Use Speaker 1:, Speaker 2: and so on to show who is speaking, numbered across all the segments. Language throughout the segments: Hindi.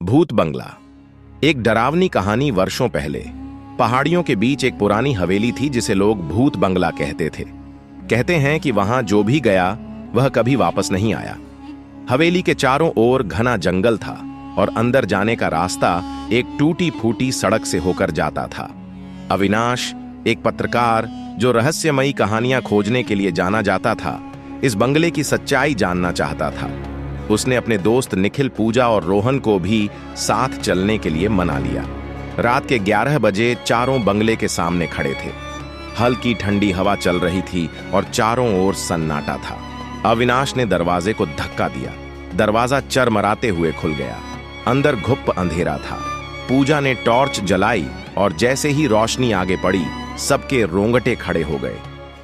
Speaker 1: भूत बंगला। एक डरावनी कहानी वर्षों पहले पहाड़ियों के बीच एक पुरानी हवेली थी जिसे लोग भूत बंगला कहते थे। कहते हैं कि वहां जो भी गया वह कभी वापस नहीं आया। हवेली के चारों ओर घना जंगल था और अंदर जाने का रास्ता एक टूटी फूटी सड़क से होकर जाता था। अविनाश, एक पत्रकार जो रहस्यमयी कहानियां खोजने के लिए जाना जाता था, इस बंगले की सच्चाई जानना चाहता था। उसने अपने दोस्त निखिल, पूजा और रोहन को भी साथ चलने के लिए मना लिया। रात के 11 बजे चारों बंगले के सामने खड़े थे। हल्की ठंडी हवा चल रही थी और चारों ओर सन्नाटा था। अविनाश ने दरवाजे को धक्का दिया। दरवाजा चरमराते हुए खुल गया। अंदर घुप अंधेरा था। पूजा ने टॉर्च जलाई और जैसे ही रोशनी आगे पड़ी, सबके रोंगटे खड़े हो गए।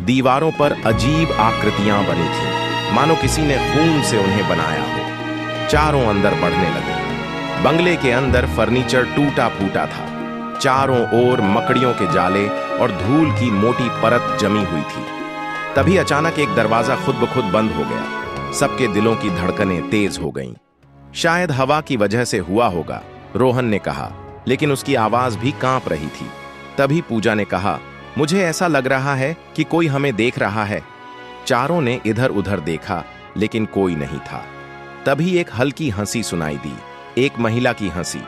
Speaker 1: दीवारों पर अजीब आकृतियां बनी थीं, मानो किसी ने खून से उन्हें बनाया हो। चारों अंदर बढ़ने लगे। बंगले के अंदर फर्नीचर टूटा फूटा था। चारों ओर मकड़ियों के जाले और धूल की मोटी परत जमी हुई थी। तभी अचानक एक दरवाजा खुद ब खुद बंद हो गया। सबके दिलों की धड़कनें तेज हो गईं। शायद हवा की वजह से हुआ होगा, रोहन ने कहा, लेकिन उसकी आवाज भी कांप रही थी। तभी पूजा ने कहा, मुझे ऐसा लग रहा है कि कोई हमें देख रहा है। चारों ने इधर उधर देखा, लेकिन कोई नहीं था। तभी एक हल्की हंसी सुनाई दी, एक महिला की हंसी।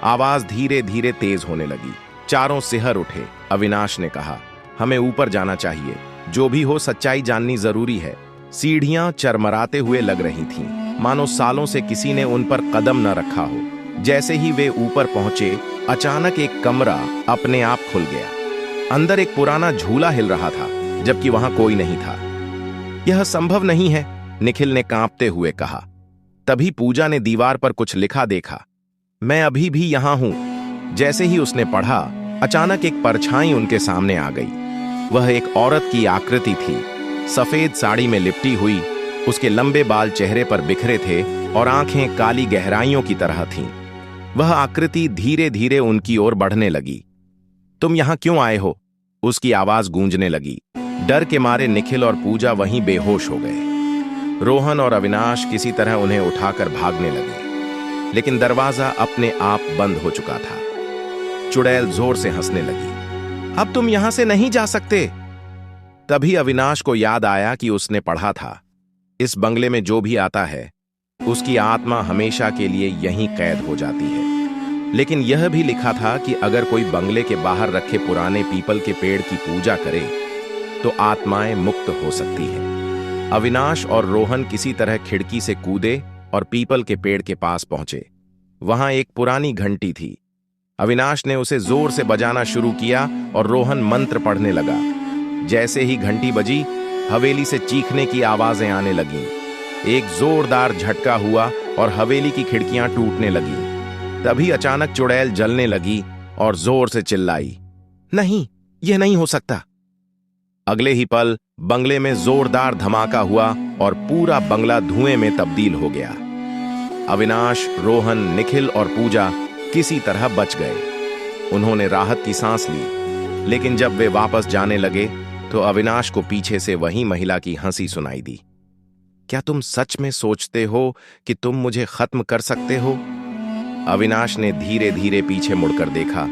Speaker 1: आवाज धीरे धीरे तेज होने लगी। चारों सिहर उठे। अविनाश ने कहा, हमें ऊपर जाना चाहिए। जो भी हो, सच्चाई जाननी जरूरी है। सीढ़ियां चरमराते हुए लग रही थीं, मानो सालों से किसी ने उन पर कदम न रखा हो। जैसे ही वे ऊपर पहुंचे, अचानक एक कमरा अपने आप खुल गया। अंदर एक पुराना झूला हिल रहा था, जबकि वहां कोई नहीं था। यह संभव नहीं है, निखिल ने कांपते हुए कहा। तभी पूजा ने दीवार पर कुछ लिखा देखा, मैं अभी भी यहां हूं। जैसे ही उसने पढ़ा, अचानक एक परछाई उनके सामने आ गई। वह एक औरत की आकृति थी, सफेद साड़ी में लिपटी हुई। उसके लंबे बाल चेहरे पर बिखरे थे और आंखें काली गहराइयों की तरह थीं। वह आकृति धीरे धीरे उनकी ओर बढ़ने लगी। तुम यहां क्यों आए हो? उसकी आवाज गूंजने लगी। डर के मारे निखिल और पूजा वहीं बेहोश हो गए। रोहन और अविनाश किसी तरह उन्हें उठाकर भागने लगे, लेकिन दरवाजा अपने आप बंद हो चुका था। चुड़ैल जोर से हंसने लगी, अब तुम यहां से नहीं जा सकते। तभी अविनाश को याद आया कि उसने पढ़ा था, इस बंगले में जो भी आता है उसकी आत्मा हमेशा के लिए यहीं कैद हो जाती है। लेकिन यह भी लिखा था कि अगर कोई बंगले के बाहर रखे पुराने पीपल के पेड़ की पूजा करे तो आत्माएं मुक्त हो सकती हैं। अविनाश और रोहन किसी तरह खिड़की से कूदे और पीपल के पेड़ के पास पहुंचे। वहां एक पुरानी घंटी थी। अविनाश ने उसे जोर से बजाना शुरू किया और रोहन मंत्र पढ़ने लगा। जैसे ही घंटी बजी, हवेली से चीखने की आवाजें आने लगीं। एक जोरदार झटका हुआ और हवेली की खिड़कियां टूटने लगीं। तभी अचानक चुड़ैल जलने लगी और जोर से चिल्लाई, नहीं, यह नहीं हो सकता। अगले ही पल बंगले में जोरदार धमाका हुआ और पूरा बंगला धुएं में तब्दील हो गया। अविनाश, रोहन, निखिल और पूजा किसी तरह बच गए। उन्होंने राहत की सांस ली, लेकिन जब वे वापस जाने लगे तो अविनाश को पीछे से वही महिला की हंसी सुनाई दी। क्या तुम सच में सोचते हो कि तुम मुझे खत्म कर सकते हो? अविनाश ने धीरे धीरे पीछे मुड़कर देखा।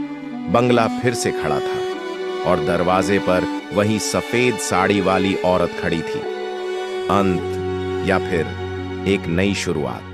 Speaker 1: बंगला फिर से खड़ा था और दरवाजे पर वही सफेद साड़ी वाली औरत खड़ी थी। अंत या फिर एक नई शुरुआत।